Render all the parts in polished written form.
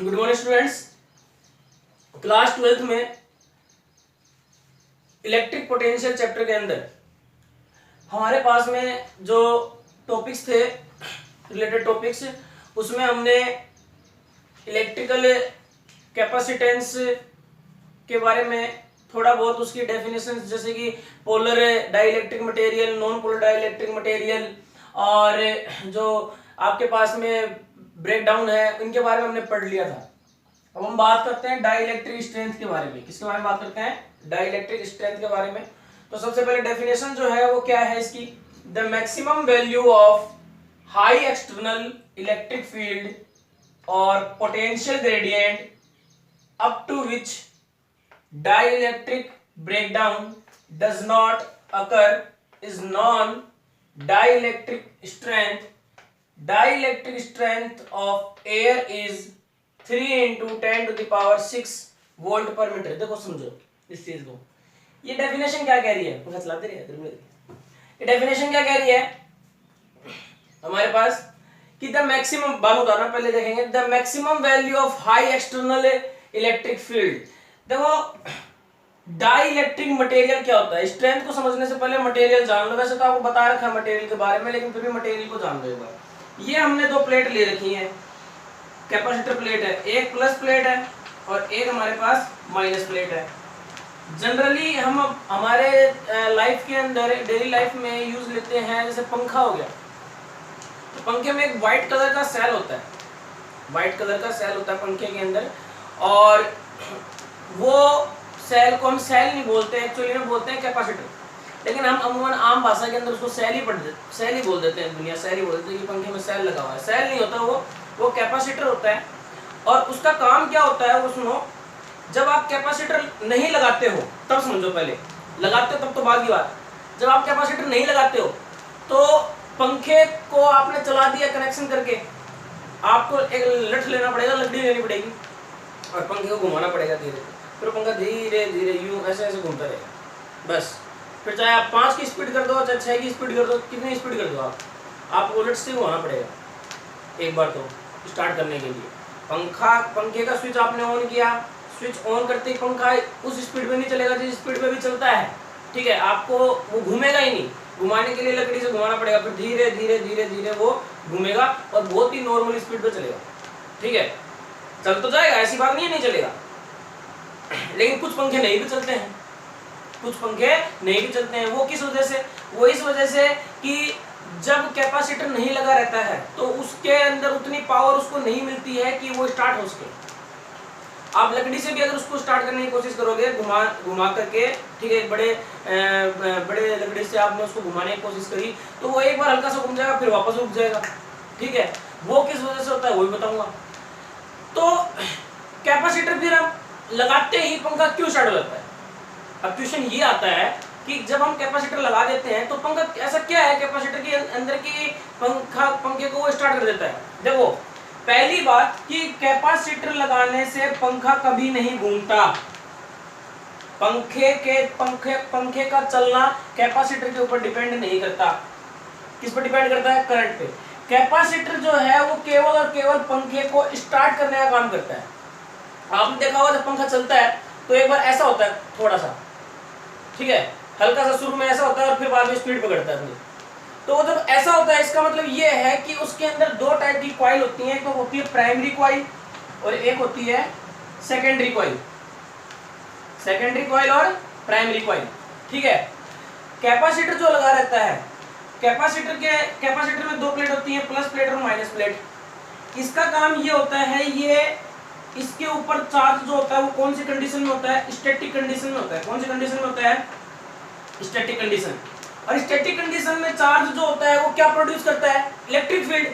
Good morning students. Class 12th में electric potential chapter के अंदर हमारे पास में जो टॉपिक्स थे, रिलेटेड टॉपिक्स, उसमें हमने इलेक्ट्रिकल कैपेसिटेंस के बारे में थोड़ा बहुत उसकी डेफिनेशन, जैसे कि polar dielectric material, non polar dielectric material, और जो आपके पास में ब्रेकडाउन है, इनके बारे में हमने पढ़ लिया था। अब हम बात करते हैं डाइइलेक्ट्रिक स्ट्रेंथ के बारे में। किसके बारे में बात करते हैं? डाइइलेक्ट्रिक स्ट्रेंथ के बारे में। तो सबसे पहले डेफिनेशन जो है वो क्या है इसकी? The maximum value of high external electric field और potential gradient up to which dielectric breakdown does not occur is known dielectric strength. Dielectric strength of air is 3 into 10 to the power 6 volt पर metre. देखो समझो इस चीज को, ये definition क्या कह रही है? पंखा चलाते रहिए। ये डेफिनेशन क्या कह रही है हमारे पास कि द मैक्सिमम, बात उतारना पहले देखेंगे, the maximum value of high external electric field. देखो डाइइलेक्ट्रिक मटेरियल क्या होता है? स्ट्रेंथ को समझने से पहले मटेरियल जान लो। वैसे तो आपको बता रखा है मटेरियल के बारे में, लेकिन फिर भी मटेरियल को जान लो एक बार। ये हमने दो प्लेट ले रखी है, कैपेसिटर प्लेट है, एक प्लस प्लेट है और एक हमारे पास माइनस प्लेट है। जनरली हम हमारे लाइफ के अंदर, डेली लाइफ में यूज लेते हैं, जैसे पंखा हो गया, तो पंखे में एक व्हाइट कलर का सेल होता है, व्हाइट कलर का सेल होता है पंखे के अंदर, और वो सेल को हम सेल नहीं बोलते, एक्चुअली में बोलते हैं कैपेसिटर, लेकिन हम अमूमन आम भाषा के अंदर उसको सेल ही बोल देते हैं। दुनिया सेल ही बोल देती है कि पंखे में सेल लगा हुआ है। सेल नहीं होता, वो कैपेसिटर होता है। और उसका काम क्या होता है वो सुनो। जब आप कैपेसिटर नहीं लगाते हो तब समझो, पहले लगाते हो तब तो बाद की बात। जब आप कैपेसिटर नहीं लगाते हो तो पंखे को आपने चला दिया कनेक्शन करके, आपको एक लठ लेना पड़ेगा, लकड़ी लेनी पड़ेगी और पंखे को घुमाना पड़ेगा धीरे, फिर पंखा धीरे धीरे यूं ऐसे ऐसे घूमता रहेगा बस। फिर चाहे आप 5 की स्पीड कर दो, चाहे 6 की स्पीड कर दो, कितनी स्पीड कर दो, आपको उलट से घुमाना पड़ेगा एक बार तो स्टार्ट करने के लिए। पंखे का स्विच आपने ऑन किया, स्विच ऑन करते ही पंखा उस स्पीड पे नहीं चलेगा जिस स्पीड पे भी चलता है, ठीक है। आपको वो घूमेगा ही नहीं, घुमाने के लिए लकड़ी से घुमाना पड़ेगा, फिर धीरे धीरे धीरे धीरे वो घूमेगा और बहुत ही नॉर्मल स्पीड पे चलेगा, ठीक है। चल तो जाएगा, ऐसी बात नहीं है नहीं चलेगा। लेकिन कुछ पंखे नहीं भी चलते हैं, कुछ पंखे नहीं भी चलते हैं। वो किस वजह से? वो इस वजह से कि जब कैपेसिटर नहीं लगा रहता है तो उसके अंदर उतनी पावर उसको नहीं मिलती है कि वो स्टार्ट हो सके। आप लकड़ी से भी अगर उसको स्टार्ट करने की कोशिश करोगे घुमा करके, ठीक है, बड़े लकड़ी से आपने उसको घुमाने की कोशिश करी तो वो एक बार हल्का सा घूम जाएगा, फिर वापस रुक जाएगा, ठीक है। वो किस वजह से होता है वो भी बताऊंगा। तो कैपेसिटर फिर हम लगाते ही पंखा क्यों स्टार्ट हो जाता है? अब क्वेश्चन ये आता है कि जब हम कैपेसिटर लगा देते हैं तो पंखा, ऐसा क्या है कैपेसिटर के अंदर की पंखे को वो स्टार्ट कर देता है? देखो पहली बात कि कैपेसिटर लगाने से पंखा कभी नहीं घूमता। पंखे का चलना कैपेसिटर के ऊपर डिपेंड नहीं करता। किस पर डिपेंड करता है? करंट पे। कैपेसिटर जो है वो केवल और केवल पंखे को स्टार्ट करने का काम करता है। आपने देखा होगा जब पंखा चलता है तो एक बार ऐसा होता है थोड़ा सा, ठीक है, हल्का सा शुरू में ऐसा होता है और फिर बाद में स्पीड पकड़ता है अपनी। तो जब ऐसा होता है इसका मतलब ये है कि उसके अंदर दो टाइप की कॉइल होती हैं, एक तो होती है प्राइमरी कॉइल और एक होती है सेकेंडरी कॉइल। सेकेंडरी कॉइल और प्राइमरी कॉइल, ठीक है। कैपेसिटर जो लगा रहता है, कैपेसिटर में दो प्लेट होती है, प्लस प्लेट और माइनस प्लेट। इसका काम ये होता है, ये इसके ऊपर चार्ज जो होता है वो कौन सी कंडीशन में होता है? स्टैटिक कंडीशन में होता है। कौन सी कंडीशन में होता है? Static condition. और स्टैटिक कंडीशन में चार्ज जो होता है वो क्या प्रोड्यूस करता है? Electric field.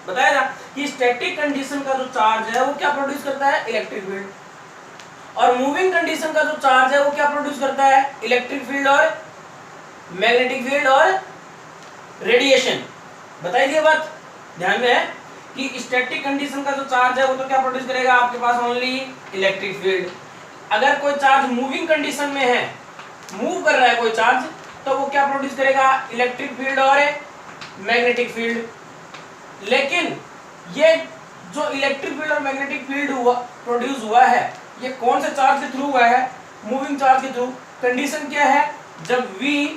बताया था कि स्टैटिक कंडीशन का जो चार्ज है वो क्या प्रोड्यूस करता है? Electric field. और मूविंग कंडीशन का जो चार्ज है वो क्या प्रोड्यूस करता है? इलेक्ट्रिक फील्ड और मैग्नेटिक फील्ड और रेडिएशन। बताइए बात ध्यान में है कि स्टैटिक कंडीशन का जो चार्ज है वो तो क्या प्रोड्यूस करेगा? आपके पास ओनली इलेक्ट्रिक फील्ड। अगर कोई चार्ज मूविंग कंडीशन में है, मूव कर रहा है कोई चार्ज, तो वो क्या प्रोड्यूस करेगा? इलेक्ट्रिक फील्ड और मैग्नेटिक फील्ड। लेकिन ये जो इलेक्ट्रिक फील्ड और मैग्नेटिक फील्ड हुआ प्रोड्यूस हुआ है ये कौन से चार्ज के थ्रू हुआ है? मूविंग चार्ज के थ्रू। कंडीशन क्या है? जब v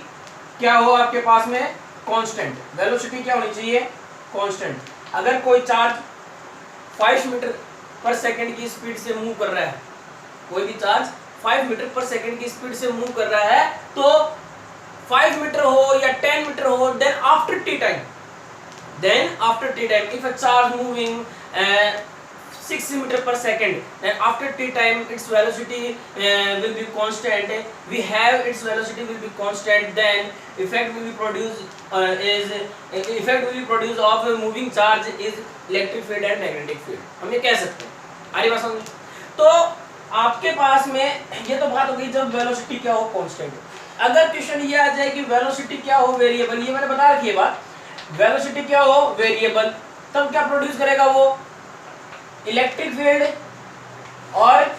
क्या हो आपके पास में कांस्टेंट, वेलोसिटी क्या होनी चाहिए? कांस्टेंट। अगर कोई चार्ज 5 मीटर पर सेकंड की स्पीड से मूव कर रहा है, कोई भी चार्ज 5 मीटर पर सेकंड की स्पीड से मूव कर रहा है, तो 5 मीटर हो या 10 मीटर हो, then after T time if a charge moving 6 meter per second, then after t time its velocity will be constant. We have its velocity will be constant, then effect will be produced of a moving charge is electric field and magnetic field. हम ये कह सकते हैं। आ रही बात समझ? तो आपके पास में ये तो बात हो गई जब वेलोसिटी क्या हो कांस्टेंट। अगर क्वेश्चन ये आ जाए कि वेलोसिटी क्या हो वेरिएबल, ये मैंने बता रखी है बात, वेलोसिटी क्या हो वेरिएबल, तब क्या प्रोड्यूस करेगा वो? इलेक्ट्रिक फील्ड और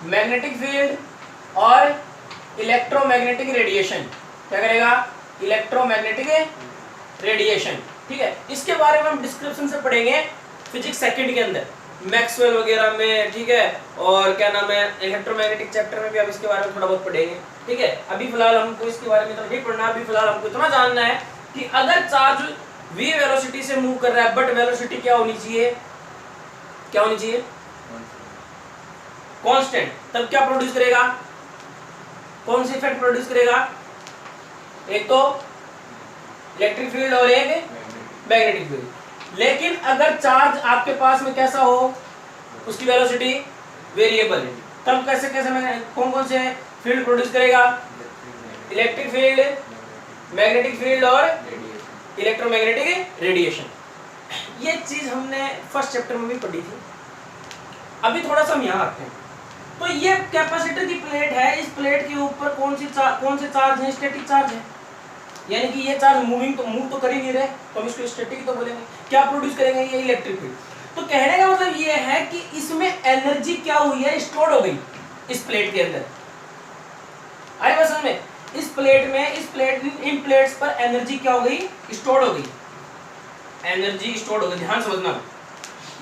मैग्नेटिक फील्ड और इलेक्ट्रोमैग्नेटिक रेडिएशन। क्या करेगा? Electromagnetic radiation. ठीक है, इसके बारे में हम डिस्क्रिप्शन से पढ़ेंगे फिजिक्स सेकंड के अंदर, मैक्सवेल वगैरह में। ठीक है, और क्या नाम है, इलेक्ट्रोमैग्नेटिक चैप्टर में भी हम इसके बारे में थोड़ा बहुत पढ़ेंगे। ठीक है, अभी फिलहाल हमको इसके बारे में तो नहीं पढ़ना, अभी फिलहाल हमको इतना जानना है कि अगर चार्ज v वेलोसिटी से मूव कर रहा है बट वेलोसिटी क्या होनी चाहिए? क्या होनी चाहिए? कांस्टेंट। तब क्या प्रोड्यूस करेगा? कौन सी इफेक्ट प्रोड्यूस करेगा? एक तो इलेक्ट्रिक फील्ड और एक मैग्नेटिक फील्ड। लेकिन अगर चार्ज आपके पास में कैसा हो, उसकी वेलोसिटी वेरिएबल, तब कैसे कैसे कौन कौन से फील्ड प्रोड्यूस करेगा? इलेक्ट्रिक फील्ड, मैग्नेटिक फील्ड और इलेक्ट्रोमैग्नेटिक रेडिएशन। ये चीज हमने फर्स्ट चैप्टर में भी पढ़ी थी। अभी थोड़ा सा हम यहाँ रखते हैं। तो ये कैपेसिटर की प्लेट है, इस प्लेट के ऊपर कौन से चार्ज है? स्टैटिक चार्ज है, यानी कि ये चार्ज मूव तो कर ही नहीं रहे, तो हम इसको स्टैटिक तो बोलेंगे। क्या प्रोड्यूस करेंगे? ये इलेक्ट्रिक फील्ड। तो कहने का मतलब ये है कि इसमें एनर्जी क्या हुई है? स्टोर हो गई इस प्लेट के अंदर। आए बस में इस प्लेट में इन प्लेट्स पर एनर्जी क्या हो गई? स्टोर हो गई, एनर्जी स्टोर हो गई। ध्यान समझना,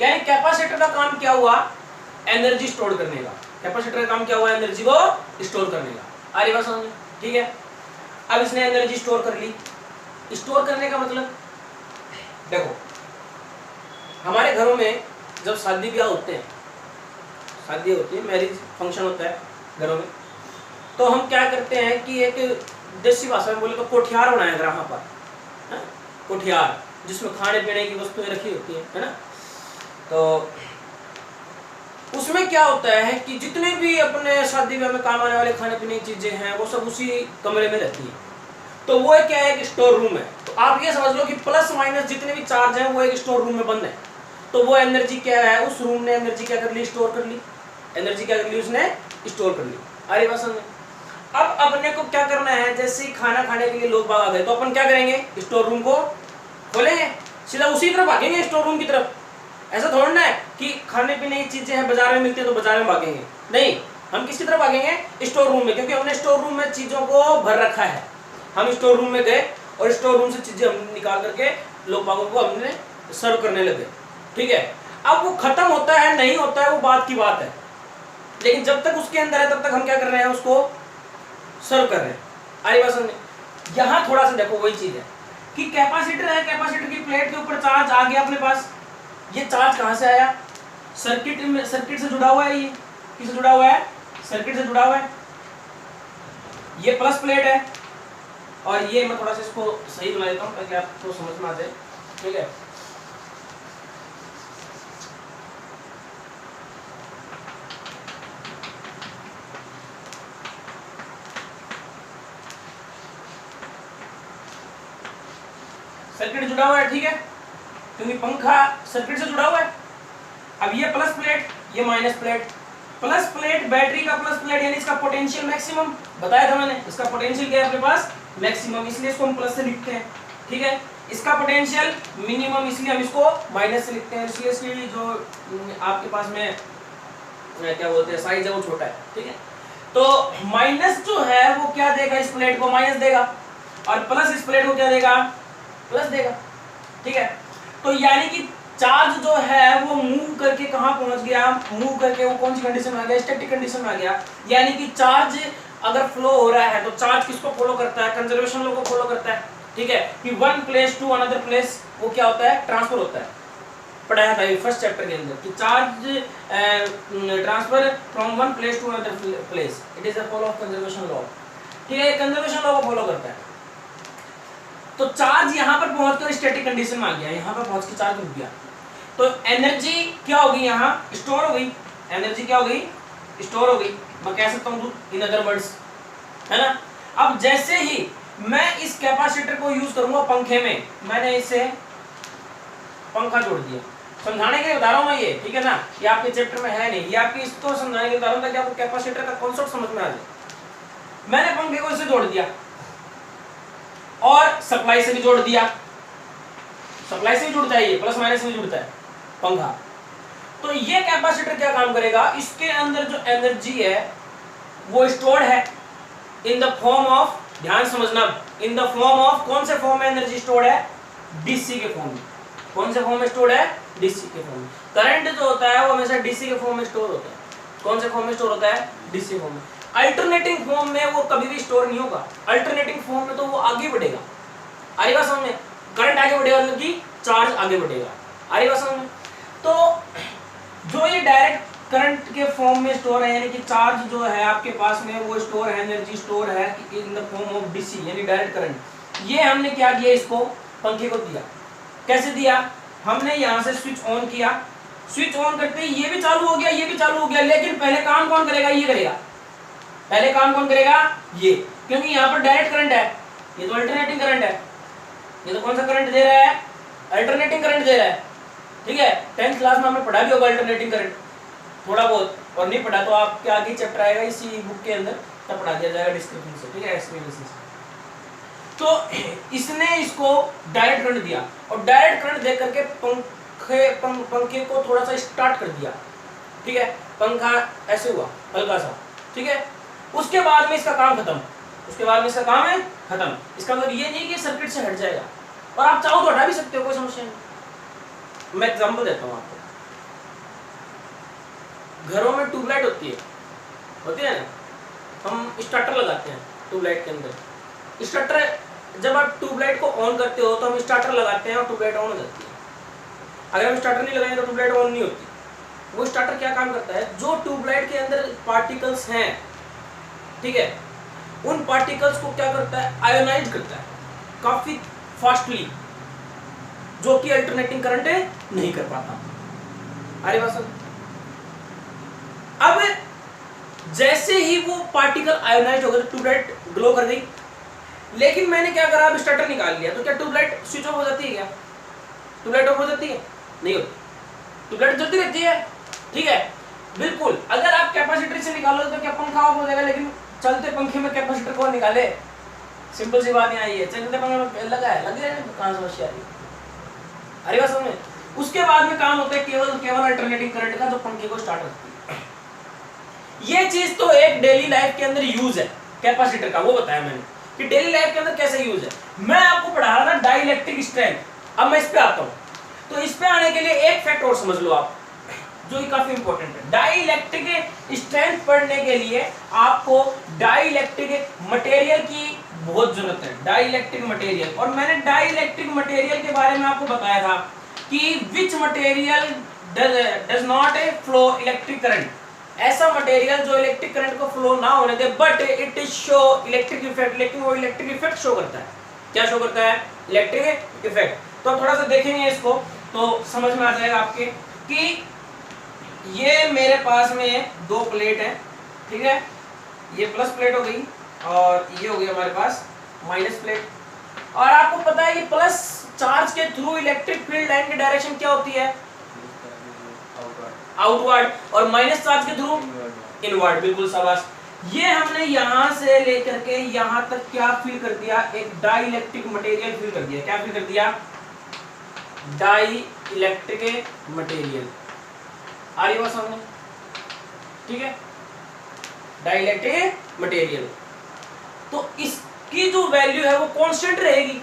यानी कैपेसिटर का काम क्या हुआ? एनर्जी स्टोर करने का। कैपेसिटर का काम क्या हुआ? एनर्जी को स्टोर करने का। आ रही बात समझ? ठीक है, अब इसने एनर्जी स्टोर कर ली। स्टोर करने का मतलब देखो, हमारे घरों में जब शादी ब्याह होते हैं, शादी होती है, मैरिज फंक्शन होता है घरों में, तो हम क्या करते हैं कि एक देसी भाषा में बोले तो कोठियार बनाया घर वहाँ पर, कोठियार, जिसमें खाने पीने की वस्तुएं रखी होती है ना। तो उसमें क्या होता है कि जितने भी अपने शादी ब्याह में काम आने वाले खाने पीने की चीजें हैं वो सब उसी कमरे में रहती है। तो वो क्या है? एक स्टोर रूम है। तो आप ये समझ लो कि प्लस माइनस जितने भी चार्ज हैं वो एक स्टोर रूम में बंद है। तो वो एनर्जी क्या है? उस रूम ने एनर्जी क्या कर ली? स्टोर कर ली। एनर्जी क्या कर ली? उसने स्टोर कर ली। अरे बस अब अपने को क्या करना है? जैसे ही खाना खाने के लिए लोग बाग आ गए तो अपन क्या करेंगे? स्टोर रूम को खोलेंगे, सीधा उसी तरफ भागेंगे, स्टोर रूम की तरफ। ऐसा थोड़ा ना है कि खाने पीने की चीजें हैं बाजार में मिलती है तो बाजार में भागेंगे, नहीं, हम किसकी तरफ भागेंगे? स्टोर रूम में, क्योंकि हमने स्टोर रूम में चीजों को भर रखा है। हम स्टोर रूम में गए और स्टोर रूम से चीजें हम निकाल करके लोग बागों को हमने सर्व करने लगे। ठीक है, अब वो खत्म होता है नहीं होता है वो बात की बात है, लेकिन जब तक उसके अंदर है तब तक हम क्या कर रहे हैं? उसको सर्व कर रहे हैं। अरे बस यहाँ थोड़ा सा देखो, वही चीज है कि कैपेसिटर है, कैपेसिटर की प्लेट के ऊपर चार्ज आ गया अपने पास। ये चार्ज कहाँ से आया? सर्किट से जुड़ा हुआ है। ये किससे जुड़ा हुआ है? सर्किट से जुड़ा हुआ है। ये प्लस प्लेट है और ये मैं थोड़ा सा इसको सही बना देता हूँ ताकि आपको समझ में आ जाए। ठीक है, सर्किट जुड़ा हुआ है। ठीक है, क्योंकि पंखा सर्किट से जुड़ा हुआ है। अब ये प्लस प्लेट, ये minus plate. Plus plate battery का प्लस प्लेट, यानी इसका पोटेंशियल मैक्सिमम बताया था मैंने। इसका पोटेंशियल क्या है अपने पास? मैक्सिमम, इसलिए इसको हम प्लस से लिखते हैं। ठीक है, इसका पोटेंशियल मिनिमम, इसलिए हम इसको माइनस से लिखते हैं। इसलिए इसकी जो आपके पास में क्या बोलते हैं साइज है वो छोटा है। ठीक है, तो माइनस जो है वो क्या देगा? इस प्लेट को माइनस देगा और प्लस इस प्लेट को क्या देगा? प्लस देगा। ठीक है, तो यानी कि चार्ज जो है वो मूव करके कहाँ पहुंच गया, मूव करके वो कौन सी कंडीशन में आ गया, स्टैटिक कंडीशन में आ गया। यानी कि चार्ज अगर फ्लो हो रहा है तो चार्ज किसको फॉलो करता है, कंजर्वेशन लॉ को फॉलो करता है। ठीक है, कि one place to another place वो क्या होता है, ट्रांसफर होता है। पढ़ाया था ये फर्स्ट चैप्टर के अंदर कि charge transfer from one place to another place, it is a follow of conservation law. ठीक है, कंजर्वेशन लॉ को फॉलो करता है। तो चार्ज यहाँ पर पहुंचकर स्टैटिक कंडीशन में आ गया, यहाँ पर पहुंच के चार्ज रुक गया, तो एनर्जी क्या होगी, यहाँ स्टोर हो गई। एनर्जी क्या हो गई, स्टोर हो गई। मैं कह सकता हूँ इन अदर वर्ड्स, है ना। अब जैसे ही मैं इस कैपेसिटर को यूज करूंगा पंखे में, मैंने इसे पंखा जोड़ दिया, समझाने के लिए बता रहा हूँ मैं ये, ठीक है ना। ये आपके चैप्टर में है नहीं, ये आपकी इसको समझाने के लिए बता रहा हूँ ताकि आपको कैपेसिटर का कॉन्सेप्ट समझ में आ जाए। मैंने पंखे को इससे जोड़ दिया और सप्लाई से भी जोड़ दिया, सप्लाई से भी जुड़ता है, ये प्लस माइनस से भी जुड़ता है पंखा। तो ये कैपेसिटर क्या काम करेगा, इसके अंदर जो एनर्जी है वो स्टोर्ड है इन द फॉर्म ऑफ, ध्यान समझना, इन द फॉर्म ऑफ, कौन से फॉर्म में एनर्जी स्टोर्ड है, डीसी के फॉर्म में। कौन से फॉर्म में स्टोर्ड है, डीसी के फॉर्म में। करंट जो होता है वो हमेशा डीसी के फॉर्म में स्टोर होता है। कौन से फॉर्म में स्टोर होता है, डीसी फॉर्म में। अल्टरनेटिंग फॉर्म में वो कभी भी स्टोर नहीं होगा। अल्टरनेटिंग फॉर्म में तो वो आगे बढ़ेगा, आ रही बात समझ में, करंट आगे बढ़ेगा मतलब कि चार्ज आगे बढ़ेगा, आ रही बात समझ में। तो जो ये डायरेक्ट करंट के फॉर्म में स्टोर है, यानी कि चार्ज जो है आपके पास में वो स्टोर है, एनर्जी स्टोर है in the form of DC यानी डायरेक्ट करंट। ये हमने क्या किया, इसको पंखे को दिया। कैसे दिया, हमने यहाँ से स्विच ऑन किया, स्विच ऑन करते ही ये भी चालू हो गया, ये भी चालू हो गया, लेकिन पहले काम कौन करेगा, ये करेगा। पहले काम कौन करेगा, ये, क्योंकि यहाँ पर डायरेक्ट करंट है, ये तो अल्टरनेटिंग करंट है। ये तो कौन सा करंट दे रहा है, अल्टरनेटिंग करंट दे रहा है। ठीक है, 10th क्लास में हमने पढ़ा भी होगा अल्टरनेटिंग करंट थोड़ा बहुत, और नहीं पढ़ा तो आपके आगे चैप्टर आएगा इसी बुक के अंदर, तब पढ़ा दिया जाएगा डिस्क्रिप्शन से, ठीक है, एक्सप्लेनेशन से। तो इसने इसको डायरेक्ट करंट दिया और डायरेक्ट करंट दे करके पंखे को थोड़ा सा स्टार्ट कर दिया। ठीक है, पंखा ऐसे हुआ हल्का सा, ठीक है। उसके बाद में इसका काम खत्म, उसके बाद में इसका काम है खत्म। इसका मतलब ये नहीं कि सर्किट से हट जाएगा, और आप चाहो तो हटा भी सकते हो, कोई समस्या नहीं। मैं एग्जांपल देता हूँ आपको। घरों में ट्यूबलाइट होती है ना, हम स्टार्टर लगाते हैं ट्यूबलाइट के अंदर। स्टार्टर, जब आप ट्यूबलाइट को ऑन करते हो तो हम स्टार्टर लगाते हैं और ट्यूबलाइट ऑन हो जाती है। अगर हम स्टार्टर नहीं लगाएंगे तो ट्यूबलाइट ऑन नहीं होती। वो स्टार्टर क्या काम करता है, जो ट्यूबलाइट के अंदर पार्टिकल्स हैं, ठीक है, उन पार्टिकल्स को क्या करता है, आयोनाइज करता है काफी फास्टली, जो कि अल्टरनेटिंग करंट नहीं कर पाता। अरे बात समझ। अब जैसे ही वो पार्टिकल आयोनाइज हो गए तो ट्यूबलाइट ग्लो कर गई, लेकिन मैंने क्या करा, अब स्टार्टर निकाल लिया, तो क्या ट्यूबलाइट स्विच ऑफ हो जाती है, क्या ट्यूबलाइट ऑफ हो जाती है, नहीं होती, ट्यूबलाइट जलती रहती है। ठीक है, बिल्कुल। अगर आप कैपेसिटर से निकालो तो क्या पंखा ऑफ हो जाएगा, लेकिन चलते पंखे में कैपेसिटर कौन निकाले, सिंपल सी बात यहाँ ये है, चलते पंखे में लगा है, लग जाए तो कहाँ समस्या आ रही है। अरे बात समझ में। उसके बाद में काम होता है केवल अल्टरनेटिंग करंट का, जो पंखे को स्टार्ट रखती है। ये चीज तो एक डेली लाइफ के अंदर यूज है कैपेसिटर का, वो बताया मैंने कि डेली लाइफ के अंदर कैसे यूज है। मैं आपको पढ़ा रहा था डाइलेक्ट्रिक स्ट्रेंथ। अब मैं इस पे आता हूँ, तो इस पे आने के लिए एक फैक्ट और समझ लो आप, जो कि काफी इंपॉर्टेंट है। डाइलेक्ट्रिक स्ट्रेंथ पढ़ने के लिए आपको डाइलेक्ट्रिक मटेरियल की बहुत जरूरत है, डाइलेक्ट्रिक मटेरियल। और मैंने डाइलेक्ट्रिक मटेरियल के बारे में आपको बताया था कि which material does not flow electric current, ऐसा मटेरियल जो इलेक्ट्रिक करंट को फ्लो ना होने दे, but it show electric effect, लेकिन वो इलेक्ट्रिक इफेक्ट शो करता है। क्या शो करता है, इलेक्ट्रिक इफेक्ट। तो अब थोड़ा सा देखेंगे इसको तो समझ में आ जाएगा आपके कि ये मेरे पास में दो प्लेट है, ठीक है, ये प्लस प्लेट हो गई और ये हो गई हमारे पास माइनस प्लेट। और आपको पता है कि प्लस चार्ज के थ्रू इलेक्ट्रिक फील्ड लाइन की डायरेक्शन क्या होती है, आउटवर्ड, और माइनस चार्ज के थ्रू इनवर्ड। बिल्कुल शाबाश। ये हमने यहां से लेकर के यहां तक क्या फील कर दिया, एक डाइलेक्ट्रिक मटेरियल फील कर दिया। क्या फील कर दिया, डाइलेक्ट्रिक मटेरियल। आ रही बात समझ, ठीक है, डाइलेक्ट्रिक मटेरियल। तो इसकी जो वैल्यू है वो कांस्टेंट रहेगी,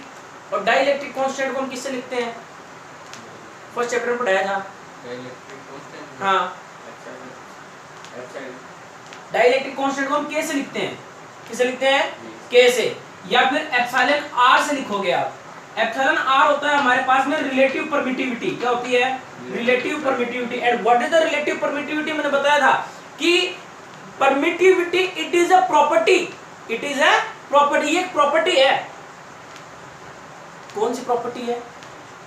और डाइलेक्ट्रिक कांस्टेंट को हम किससे लिखते हैं, फर्स्ट चैप्टर में पढ़ाया था। हाँ, डाइलेक्ट्रिक कांस्टेंट को हम के से लिखते हैं, किसे लिखते हैं, के से, या फिर एप्सिलॉन आर से लिखोगे आप। एप्सिलॉन आर होता है हमारे पास में रिलेटिव परमिटिविटी। क्या होती है, relative permittivity. And what is the relative permittivity, मैंने बताया था कि permittivity it is a property, it is a property, ये एक प्रॉपर्टी है। कौन सी प्रॉपर्टी है,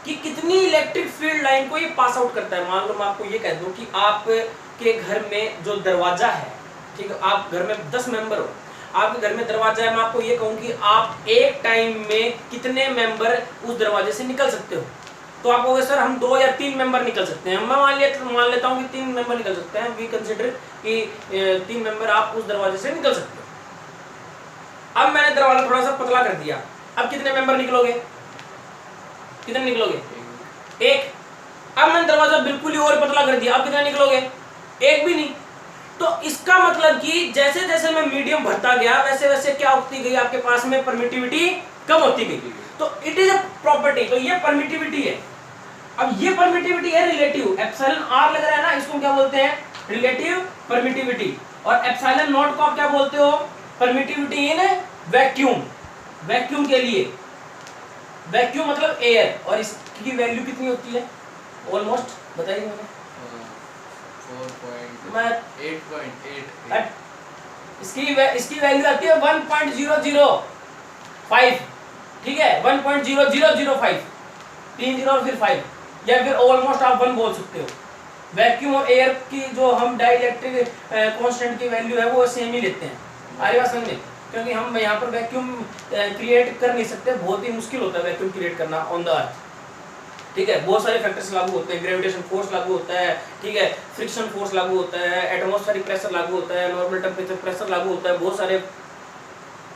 कि कितनी इलेक्ट्रिक फील्ड लाइन को ये पास आउट करता है। मान लो मैं आपको ये कह दूं कि आपके घर में जो दरवाजा है, ठीक है, आप घर में 10 मेंबर हो, आपके घर में दरवाजा है, मैं आपको ये कहूं कि आप एक टाइम में कितने मेंबर उस दरवाजे से निकल सकते हो, तो आप कहोगे सर हम 2 या 3 मेंबर निकल सकते हैं। मैं मान लेता हूं कि 3 मेंबर निकल सकते हैं, वी कंसिडर कि 3 मेंबर आप उस दरवाजे से निकल सकते हो। अब मैंने दरवाजा थोड़ा सा पतला कर दिया, अब कितने मेंबर निकलोगे, कितने निकलोगे, एक। अब मैंने दरवाजा बिल्कुल ही और पतला कर दिया, अब कितने निकलोगे, एक भी नहीं। तो इसका मतलब कि जैसे जैसे मैं मीडियम भरता गया वैसे वैसे क्या होती गई, आपके पास में परमिटिविटी कम होती गई। तो इट इज अ प्रॉपर्टी, तो ये परमिटिविटी है। अब ये परमिटिविटी है रिलेटिव, एप्सिलॉन आर लग रहा है ना, इसको क्या बोलते हैं, रिलेटिव परमिटिविटी। और एप्सिलॉन नॉट को आप क्या बोलते हो, परमिटिविटी इन वैक्यूम। वैक्यूम के लिए, वैक्यूम मतलब एयर, और इसकी वैल्यू कितनी होती है, ऑलमोस्ट बताइए मुझे। 4.8. इसकी वैल्यू आती है 1.005, ठीक है, 1.0005, 3 0 और फिर 5, या फिर ऑलमोस्ट आप 1 बोल सकते हो। वैक्यूम और एयर की जो हम डाइलेक्ट्रिक कांस्टेंट की वैल्यू है वो सेम ही लेते हैं, आगे बात समझ में, क्योंकि हम यहाँ पर वैक्यूम क्रिएट कर नहीं सकते, बहुत ही मुश्किल होता है वैक्यूम क्रिएट करना ऑन द अर्थ, ठीक है। बहुत सारे फैक्टर्स लागू होते हैं, ग्रेविटेशन फोर्स लागू होता है, ठीक है, फ्रिक्शन फोर्स लागू होता है, एटमॉस्फेरिक प्रेशर लागू होता है, नॉर्मल टेम्परेचर प्रेशर लागू होता है, बहुत सारे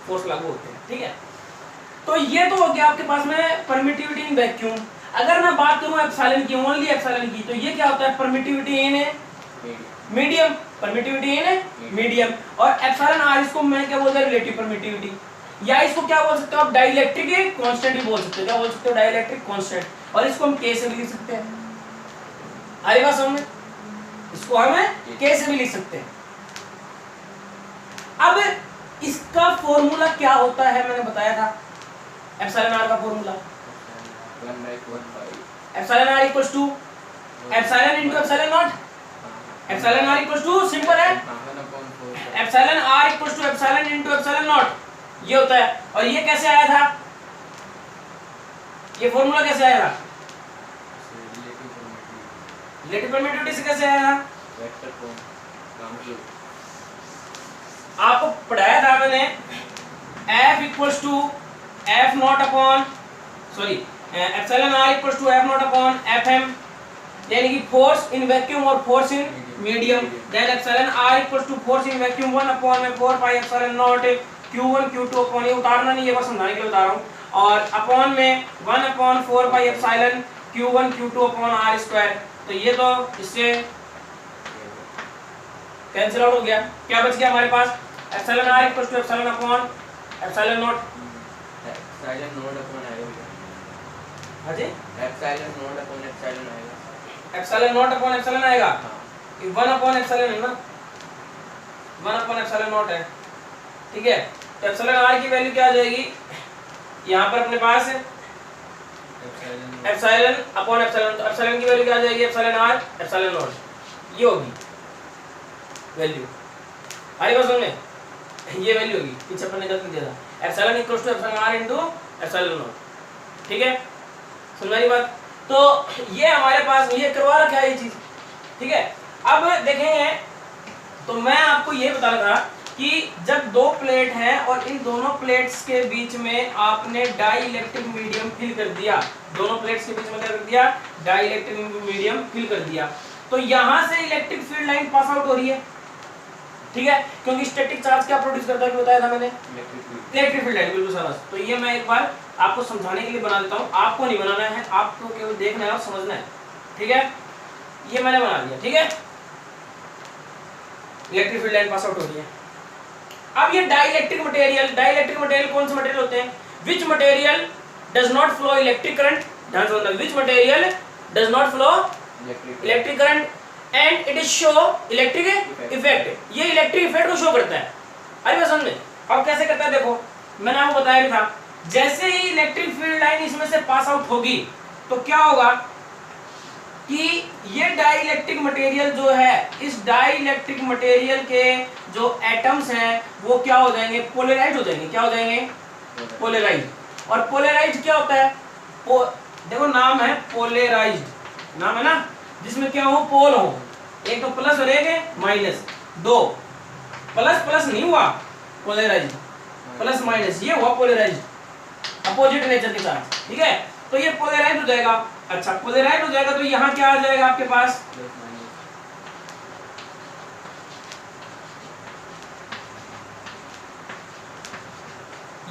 फोर्स लागू होते हैं, ठीक है। तो ये तो हो गया आपके पास में परमिटिविटी इन वैक्यूम। अगर मैं बात करूं एप्सिलॉन की, ओनली एप्सिलॉन की, तो ये क्या होता है, permittivity in medium, permittivity in medium. और एप्सिलॉन आर इसको मैं क्या बोलता हूं, रिलेटिव परमिटिविटी, या इसको क्या बोल सकते हो आप, डाइलेक्ट्रिक कांस्टेंट भी बोल सकते हो। क्या बोल सकते हो, डाइलेक्ट्रिक कांस्टेंट, और इसको हम के से भी लिख सकते हैं, आगे बात समझ में, इसको हम के से भी लिख सकते हैं। अब इसका फॉर्मूला क्या होता है, मैंने बताया था एप्सिलॉन आर का formula, epsilon r equals to epsilon into epsilon naught. Epsilon r equals to, simple है, epsilon r equals to epsilon into epsilon naught, ये होता है। और ये कैसे आया था, ये फॉर्मूला कैसे आया था, रिलेटिव परमिटिविटी से कैसे आया था, आपको पढ़ाया था मैंने, F equals to F not upon epsilon r equals to F not upon F m, यानी कि फोर्स इन वैक्यूम और force in medium. Then epsilon r equals to force in vacuum 1 upon में 4 pi epsilon not Q1 Q2 upon, ये उतारना नहीं है, बस समझाने के लिए बता रहा हूँ, और अपॉन में 1 upon 4 pi epsilon Q1 Q2 upon r square. तो ये तो इससे कैंसिल आउट हो गया, क्या बच गया हमारे पास, epsilon r equals to epsilon upon epsilon naught, epsilon naught upon आएगा, हां जी, एप्सिलॉन नॉट अपॉन एप्सिलॉन आएगा, एप्सिलॉन नॉट अपॉन एप्सिलॉन आएगा, 1 अपॉन एप्सिलॉन है ना, 1 अपॉन एप्सिलॉन नॉट है, ठीक है। तो एप्सिलॉन आर की वैल्यू क्या आ जाएगी, यहाँ पर अपने पास एप्सिलॉन अपॉन एप्सिलॉन, तो एप्सिलॉन की वैल्यू क्या आ जाएगी, एप्सिलॉन आर एप्सिलॉन नॉट, ये होगी वैल्यू, आगे बस में ये वैल्यू होगी, पीछे अपन ने गलती दिया था, epsilon equals to epsilon r into epsilon not, ठीक है, समझ रही बात। तो ये हमारे पास ये करवा रखा है ये चीज, ठीक है। अब देखेंगे, तो मैं आपको ये बता रहा था कि जब 2 प्लेट हैं और इन दोनों प्लेट्स के बीच में आपने डाई इलेक्ट्रिक मीडियम फिल कर दिया, दोनों प्लेट्स के बीच में क्या कर दिया, डाई इलेक्ट्रिक मीडियम फिल कर दिया, तो यहां से electric field line pass out हो रही है, ठीक है, क्योंकि स्टैटिक चार्ज क्या प्रोड्यूस करता है, बताया था मैंने, इलेक्ट्रिक फील्ड लाइन, बिल्कुल सरस। तो ये मैं एक बार आपको समझाने के लिए बना देता हूँ, आपको नहीं बनाना है, आपको केवल देखना है और समझना है, ठीक है। ये मैंने बना दिया, ठीक है, electric field line pass out हो रही है। अब ये डाइलेक्ट्रिक मटेरियल कौन से मटेरियल होते हैं, विच material does not flow electric current, ध्यान से समझना, विच material does not flow electric electric current and it is show electric effect. ये इलेक्ट्रिक इफेक्ट को शो करता है। अरे बस समझे अब कैसे करता है, देखो मैंने आपको बताया भी था, जैसे ही इलेक्ट्रिक फील्ड लाइन इसमें से पास आउट होगी तो क्या होगा कि ये डाइइलेक्ट्रिक मटेरियल जो है, इस डाइइलेक्ट्रिक मटेरियल के जो एटम्स हैं वो क्या हो जाएंगे, पोलराइज हो जाएंगे। क्या हो जाएंगे, पोलराइज। और पोलराइज क्या होता है, देखो नाम है पोलराइज, नाम है ना, जिसमें क्या हो, पोल हो, एक तो प्लस और एक माइनस, दो प्लस प्लस नहीं हुआ पोलराइज, प्लस माइनस ये हुआ पोलराइज, अपोजिट नेचर के साथ। ठीक है, तो ये पोलराइज हो जाएगा। अच्छा पोलराइज हो जाएगा तो यहाँ क्या आ जाएगा आपके पास,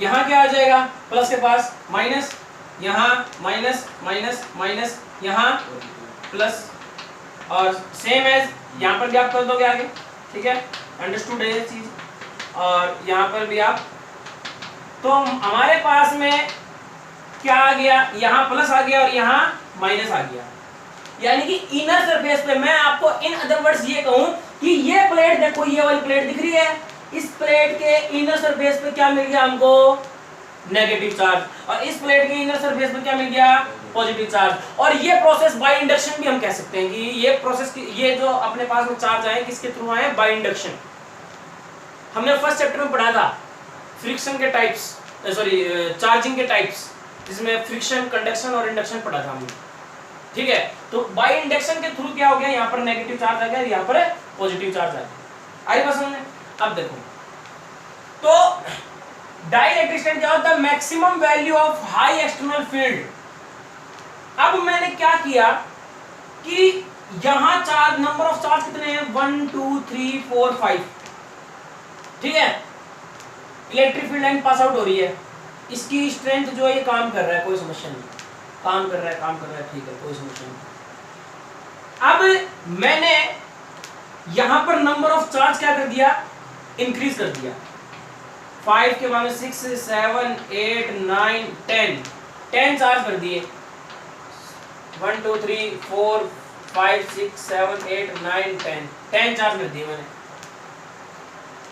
यहाँ क्या आ जाएगा, प्लस के पास माइनस, यहाँ माइनस माइनस माइनस, यहाँ प्लस, और सेम एज यहाँ पर भी आप कर दोगे आगे। ठीक है, अंडरस्टूड है ये चीज। और यहाँ पर भी आप, तो हमारे पास में क्या आ गया, यहाँ प्लस आ गया और यहाँ माइनस आ गया, यानी कि इनर सरफेस पे मैं आपको इन अदर वर्ड्स ये कहूं कि ये प्लेट देखो, ये वाली प्लेट दिख रही है, इस प्लेट के इनर सरफेस पे क्या मिल गया हमको, नेगेटिव चार्ज, और इस प्लेट के इनर सरफेस पे क्या मिल गया, पॉजिटिव चार्ज। और ये प्रोसेस बाय इंडक्शन भी हम कह सकते हैं कि ये प्रोसेस, ये जो अपने पास में चार्ज आए किसके थ्रू आए, बाय इंडक्शन। हमने फर्स्ट चैप्टर में पढ़ा था फ्रिक्शन के टाइप्स, सॉरी चार्जिंग के टाइप्स, जिसमें फ्रिक्शन, कंडक्शन और इंडक्शन पढ़ा था हमने। ठीक है, तो बाय इंडक्शन के थ्रू क्या हो गया, यहाँ पर नेगेटिव चार्ज आ गया, यहाँ पर पॉजिटिव चार्ज आ गया। आई बात समझ में? अब देखो तो डाइइलेक्ट्रिक क्या होता है, maximum value of high external field. अब मैंने क्या किया कि यहां चार्ज, नंबर ऑफ चार्ज कितने हैं, 1 2 3 4 5। ठीक है, electric field line pass out हो रही है, इसकी स्ट्रेंथ जो है ये काम कर रहा है, कोई समस्या नहीं, काम कर रहा है, काम कर रहा है, ठीक है, कोई समस्या नहीं। अब मैंने यहां पर नंबर ऑफ चार्ज क्या कर दिया, इंक्रीज कर दिया। 5 के बाद में 6 7 8 9 10 चार्ज कर दिए, 1 2 3 4 5 6 7 8 9 10 चार्ज कर दिए मैंने।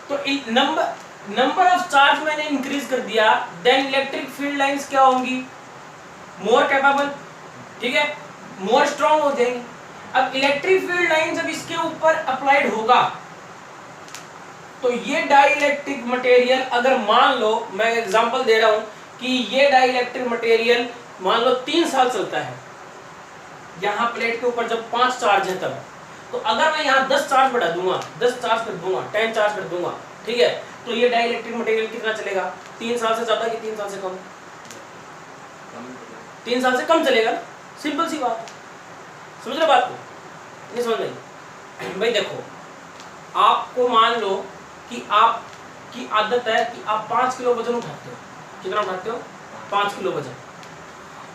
तो नंबर ऑफ चार्ज मैंने इंक्रीज कर दिया, देन इलेक्ट्रिक फील्ड लाइंस क्या होंगी, मोर कैपेबल, ठीक है, मोर स्ट्रॉन्ग हो जाएंगी। अब इलेक्ट्रिक फील्ड लाइन जब इसके ऊपर अप्लाइड होगा तो ये डाइइलेक्ट्रिक मटेरियल, अगर मान लो, मैं एग्जांपल दे रहा हूं कि ये डाइइलेक्ट्रिक मटेरियल मान लो 3 साल चलता है, यहां प्लेट के ऊपर जब 5 चार्ज है तब, तो अगर मैं यहां 10 चार्ज बढ़ा दूंगा, 10 चार्ज कर दूंगा, 10 चार्ज कर दूंगा, ठीक है, तो ये डाइइलेक्ट्रिक मटेरियल कितना चलेगा, 3 साल से ज्यादा कि 3 साल से कम, 3 साल से कम चलेगा ना, सिंपल सी बात। समझ रहे बात को, नहीं समझ रही भाई? देखो आपको मान लो कि आपकी आदत है कि आप 5 किलो वजन उठाते हो, कितना उठाते हो, 5 किलो वजन,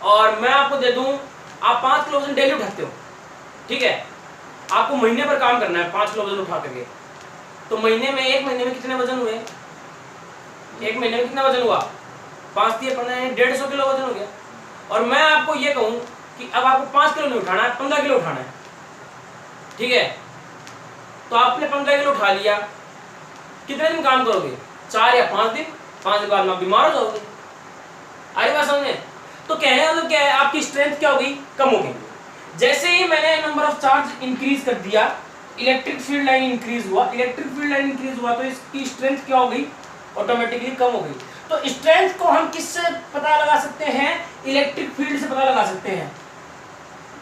और मैं आपको दे दूं आप 5 किलो वजन डेली उठाते हो, ठीक है, आपको महीने पर काम करना है 5 किलो वजन उठा करके, तो महीने में, 1 महीने में कितने वजन हुए, 1 महीने में कितना वजन हुआ, 5 दिए 15 150 किलो वजन हो गया। और मैं आपको ये कहूं कि अब आपको 5 किलो नहीं उठाना है, 15 किलो उठाना है, ठीक है, तो आपने 15 किलो उठा लिया, कितने दिन काम करोगे, 4 या 5 दिन, 5 दिन बाद में बीमार हो जाओगे। आई बात समझ में? तो कहने का मतलब क्या है, आपकी स्ट्रेंथ क्या होगी, कम होगी। जैसे ही मैंने नंबर ऑफ चार्ज इंक्रीज कर दिया, इलेक्ट्रिक फील्ड लाइन इंक्रीज हुआ, इलेक्ट्रिक फील्ड लाइन इंक्रीज हुआ तो इसकी स्ट्रेंथ क्या हो गई, ऑटोमेटिकली कम हो गई। तो स्ट्रेंथ को हम किससे पता लगा सकते हैं, इलेक्ट्रिक फील्ड से पता लगा सकते हैं।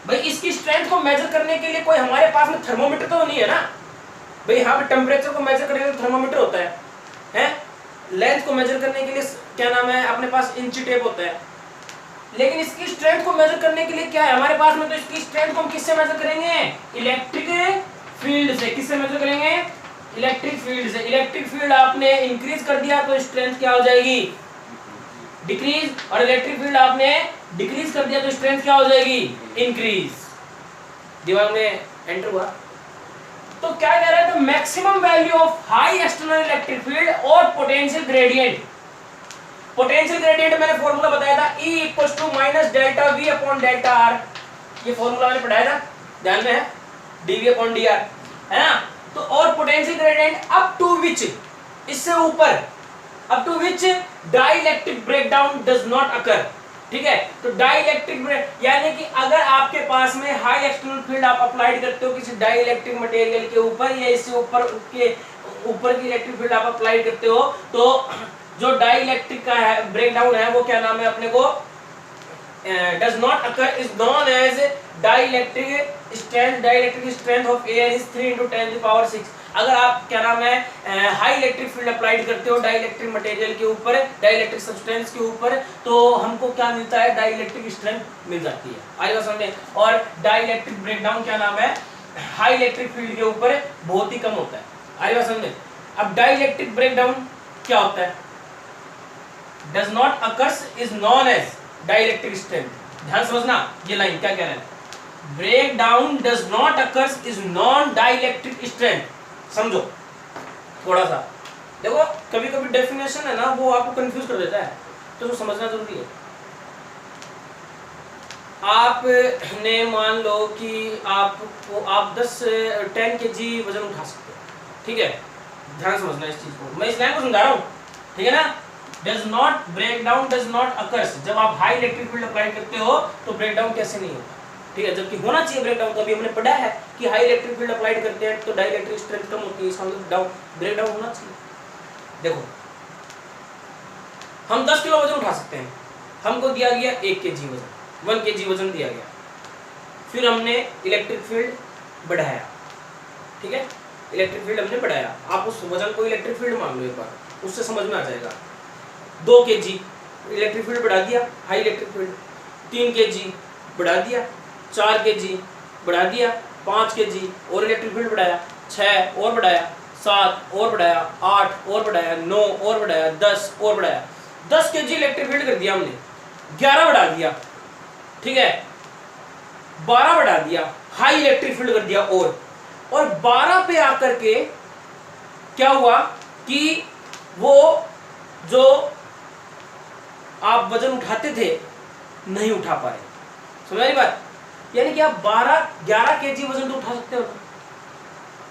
भाई इसकी स्ट्रेंथ को मेजर करने के लिए कोई हमारे पास में थर्मोमीटर तो नहीं है ना भाई, यहाँ पे टेम्परेचर को मेजर करने के लिए थर्मोमीटर होता है, लेंथ को मेजर करने के लिए क्या नाम है, अपने पास इंची टेप होता है, लेकिन इसकी स्ट्रेंथ को मेजर करने के लिए क्या है हमारे पास में, तो इसकी स्ट्रेंथ को हम किससे मेजर करेंगे, इलेक्ट्रिक फील्ड से। किससे मेजर करेंगे, इलेक्ट्रिक फील्ड से। इलेक्ट्रिक फील्ड आपने इंक्रीज कर दिया तो स्ट्रेंथ क्या हो जाएगी, डिक्रीज, और इलेक्ट्रिक फील्ड आपने डिक्रीज कर दिया तो स्ट्रेंथ क्या हो जाएगी, इंक्रीज। दिमाग में एंटर हुआ? तो क्या कह रहा है, the maximum value of high external electric field और पोटेंशियल ग्रेडियंट। पोटेंशियल ग्रेडियंट मैंने फॉर्मूला बताया था, E = -delta V upon delta R। ये फॉर्मूला मैंने पढ़ाया था, ध्यान में है, dv अपॉन dr, है ना। तो और potential gradient up to which, इससे ऊपर, up to which dielectric breakdown does not occur, ठीक है। तो डाइलेक्ट्रिक ब्रेक यानी कि अगर आपके पास में हाई एक्सटर्नल फील्ड आप अप्लाइड करते हो किसी डाइलेक्ट्रिक मटेरियल के ऊपर या इससे ऊपर के ऊपर की इलेक्ट्रिक फील्ड आप अप्लाई करते हो, तो जो डाइलेक्ट्रिक का है ब्रेकडाउन है वो क्या नाम है अपने को, does not occur is known as dielectric strength of air is 3 × 10⁶। अगर आप क्या नाम है हाई इलेक्ट्रिक फील्ड अप्लाइड करते हो डाइलेक्ट्रिक मटेरियल के ऊपर, डाइलेक्ट्रिक सब्सटेंस के ऊपर, तो हमको क्या मिलता है, डाइलेक्ट्रिक स्ट्रेंथ मिल जाती है, आएगा समझ। और डाइलेक्ट्रिक ब्रेकडाउन क्या नाम है, हाई इलेक्ट्रिक फील्ड के ऊपर बहुत ही कम होता है, आएगा समझ। अब डाइलेक्ट्रिक ब्रेकडाउन क्या होता है, does not occurs is known as dielectric strength. ध्यान समझना ये लाइन क्या कह रहे हैं, breakdown does not occurs is non dielectric strength. समझो थोड़ा सा, देखो कभी कभी डेफिनेशन है ना वो आपको कंफ्यूज कर देता है, तो समझना जरूरी है। आपने मान लो कि आप 10 kg वजन उठा सकते हो, ठीक है, ध्यान समझना इस चीज को, मैं इस लाइन को समझा रहा हूँ, ठीक है ना। Does not breakdown does not occurs, जब आप हाई इलेक्ट्रिक फील्ड अप्लाई करते हो तो ब्रेकडाउन कैसे नहीं होता, ठीक है, जबकि होना चाहिए ब्रेकडाउन। तो अभी हमने पढ़ा है कि हाई इलेक्ट्रिक फील्ड अप्लाई करते हैं तो डाइलेक्ट्रिक स्ट्रेंथ कम होती है, इसका मतलब ब्रेकडाउन होना चाहिए। देखो हम 10 किलो वजन उठा सकते हैं, हमको दिया गया 1 kg वजन, 1 kg वजन दिया गया, फिर हमने इलेक्ट्रिक फील्ड बढ़ाया, ठीक है, इलेक्ट्रिक फील्ड हमने बढ़ाया, आप उस वजन को इलेक्ट्रिक फील्ड मान लो एक बार, उससे समझ में आ जाएगा। 2 kg इलेक्ट्रिक फील्ड बढ़ा दिया, हाई इलेक्ट्रिक फील्ड, 3 kg बढ़ा दिया, 4 kg बढ़ा दिया, 5 kg और इलेक्ट्रिक फील्ड बढ़ाया, 6 और बढ़ाया, 7 और बढ़ाया, 8 और बढ़ाया, 9 और बढ़ाया, 10 और बढ़ाया, 10 kg इलेक्ट्रिक फील्ड कर दिया हमने, 11 बढ़ा दिया, ठीक है, 12 बढ़ा दिया, हाई इलेक्ट्रिक फील्ड कर दिया, और 12 पे आकर के क्या हुआ कि वो जो आप वजन उठाते थे नहीं उठा पाए, समझ रही बात। यानी कि आप 11 kg वजन तो उठा सकते हो,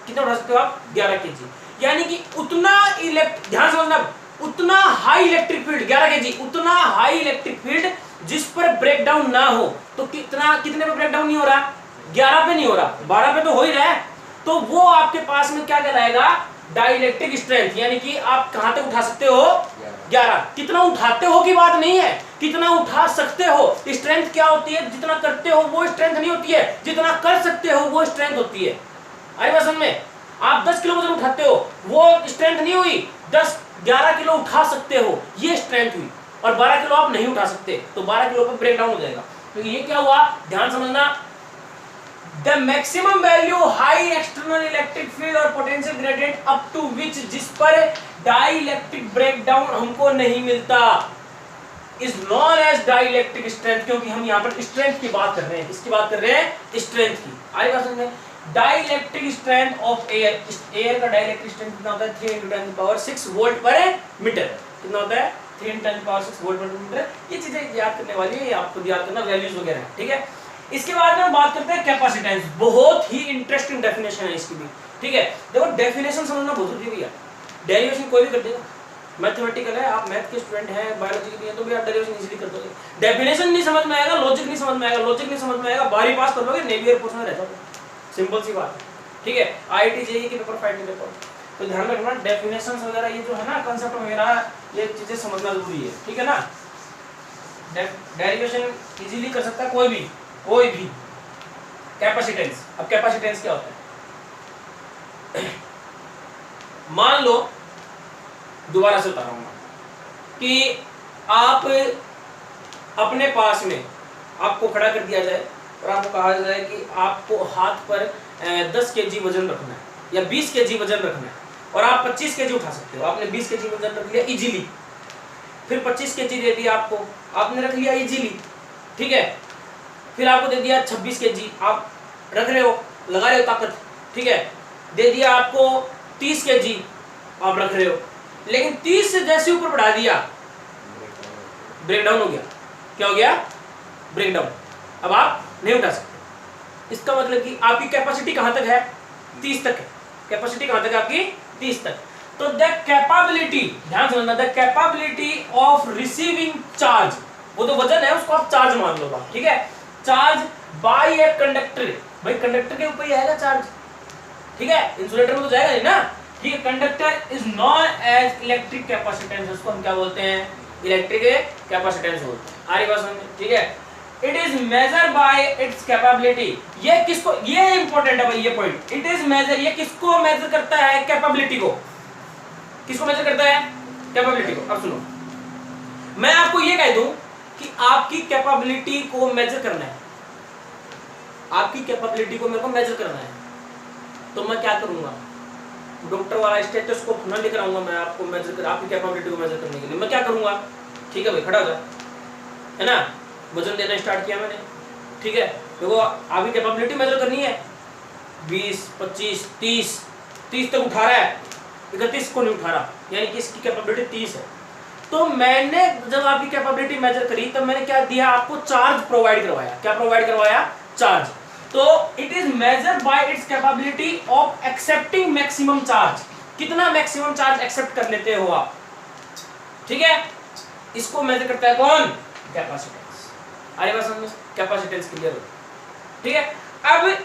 कितना उठा सकते हो आप, 11 kg, यानी कि उतना ध्यान समझना, उतना हाई इलेक्ट्रिक फील्ड 11 kg, उतना हाई इलेक्ट्रिक फील्ड जिस पर ब्रेकडाउन ना हो, तो कितने पे ब्रेकडाउन नहीं हो रहा, 11 पे नहीं हो रहा, 12 पे तो हो ही रहा है, तो वो आपके पास में क्या कहलाएगा, डाइलेक्ट्रिक स्ट्रेंथ। यानी कि आप कहां तक उठा सकते हो, 11। कितना उठाते हो की बात नहीं है, कितना उठा सकते हो। स्ट्रेंथ क्या होती है, जितना करते हो वो स्ट्रेंथ नहीं होती है, जितना कर सकते हो वो स्ट्रेंथ होती है। आई बात समझ में, आप 10 किलो वजन उठाते हो वो स्ट्रेंथ नहीं हुई, 11 किलो उठा सकते हो ये स्ट्रेंथ हुई, और 12 किलो आप नहीं उठा सकते, तो 12 किलो पर ब्रेकडाउन हो जाएगा। तो ये क्या हुआ, ध्यान समझना, The maximum value high external electric field और potential gradient up to which, जिस पर dielectric breakdown हमको नहीं मिलता, is known as dielectric strength। क्योंकि हम यहाँ पर strength की बात कर रहे हैं, किसकी बात कर रहे हैं, strength की। आई बात समझ में, dielectric strength of air, air का dielectric strength कितना होता है, 3 × 10⁶ वोल्ट पर मीटर। कितना होता है, 3 × 10⁶ वोल्ट पर मीटर। ये चीजें याद करने वाली है, आपको याद करना, वैल्यूज वगैरह, ठीक है। इसके बाद में हम बात करते हैं कैपेसिटेंस, बहुत ही इंटरेस्टिंग डेफिनेशन है इसकी भी, ठीक है। देखो डेफिनेशन समझना बहुत जरूरी है भैया, डेरिवेशन कोई भी कर देगा, मैथमेटिकल है, आप मैथ के स्टूडेंट हैं, बायोलॉजी के हैं, तो भी आप डेरिवेशन इजीली कर दोगे। डेफिनेशन नहीं समझ में आएगा, लॉजिक नहीं समझ में आएगा, लॉजिक नहीं समझ में आएगा, 12वीं पास कर लोगे, नेवी एयरफोर्स में रह जाओगे, सिंपल सी बात है, ठीक है। IIT JEE के पेपर फाइट के पेपर, तो ध्यान रखना डेफिनेशन वगैरह ये जो है ना, कंसेप्ट वगैरह, ये चीजें समझना जरूरी है, ठीक है ना। डेरिवेशन इजीली कर सकता है कोई भी। कैपेसिटेंस, अब कैपेसिटेंस क्या होता है, मान लो, दोबारा से बता रहा हूं कि आप अपने पास में, आपको खड़ा कर दिया जाए और आपको कहा जाए कि आपको हाथ पर 10 kg वजन रखना है या 20 kg वजन रखना है, और आप 25 kg उठा सकते हो। आपने 20 kg वजन रख लिया इजीली, फिर 25 kg दे दिया आपको, आपने रख लिया इजीली, ठीक है। फिर आपको दे दिया 26 kg, आप रख रहे हो, लगा रहे हो ताकत, ठीक है। दे दिया आपको 30 kg, आप रख रहे हो, लेकिन 30 से जैसे ऊपर बढ़ा दिया, ब्रेकडाउन हो गया। क्या हो गया, ब्रेकडाउन। अब आप नहीं उठा सकते, इसका मतलब कि आपकी कैपेसिटी कहां तक है, 30 तक है। कैपेसिटी कहां तक है आपकी, 30 तक। तो द कैपेबिलिटी, ध्यान समझना, the capability of receiving charge, वो तो वजन है उसको आप चार्ज मान लो, ठीक है, चार्ज बाय ए कंडक्टर, भाई कंडक्टर के ऊपर ही आएगा चार्ज, ठीक है, इंसुलेटर में तो जाएगा नहीं ना, ठीक है। Conductor is known as electric capacitance, उसको हम क्या बोलते हैं, इलेक्ट्रिक कैपेसिटेंस बोलते हैं। आ रही बात समझ, ठीक है। It is measure by it's capability, ये किसको, ये इंपॉर्टेंट है भाई ये पॉइंट, इट इज मेजर, ये किसको मेजर करता है, कैपेबिलिटी को, किसको मेजर करता है, कैपेबिलिटी को। अब सुनो, मैं आपको ये कह दूं कि आपकी कैपेबिलिटी को मेजर करना है, आपकी कैपेबिलिटी को मेरे को मेजर करना है, तो मैं क्या करूंगा, डॉक्टर वाला स्टेथोस्कोप ना लेकर आऊंगा मैं आपको मेजर कर, आपकी कैपेबिलिटी को मेजर करने के लिए मैं क्या करूंगा, ठीक है भाई खड़ा हो जा, है ना, वजन देना स्टार्ट किया मैंने, ठीक है, देखो आपकी कैपेबिलिटी मेजर करनी है, 20 25 30 तक उठा रहा है, 31 को नहीं उठा रहा, यानी कि इसकी कैपेबिलिटी 30 है। तो मैंने जब आपकी कैपेबिलिटी मेजर करी तब मैंने क्या दिया, आपको चार्ज प्रोवाइड करवाया, क्या प्रोवाइड करवाया, चार्ज। तो it is measure by it's capability of accepting maximum charge, कितना मैक्सिमम चार्ज एक्सेप्ट कर लेते हो आप, ठीक है, इसको मेजर करता है कौन, कैपेसिटेंस। अरे बात समझ, कैपेसिटेंस क्लियर हो, ठीक है। अब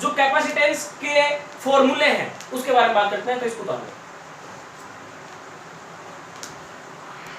जो कैपेसिटेंस के फॉर्मूले हैं उसके बारे में बात करते हैं, तो इसको उतारो।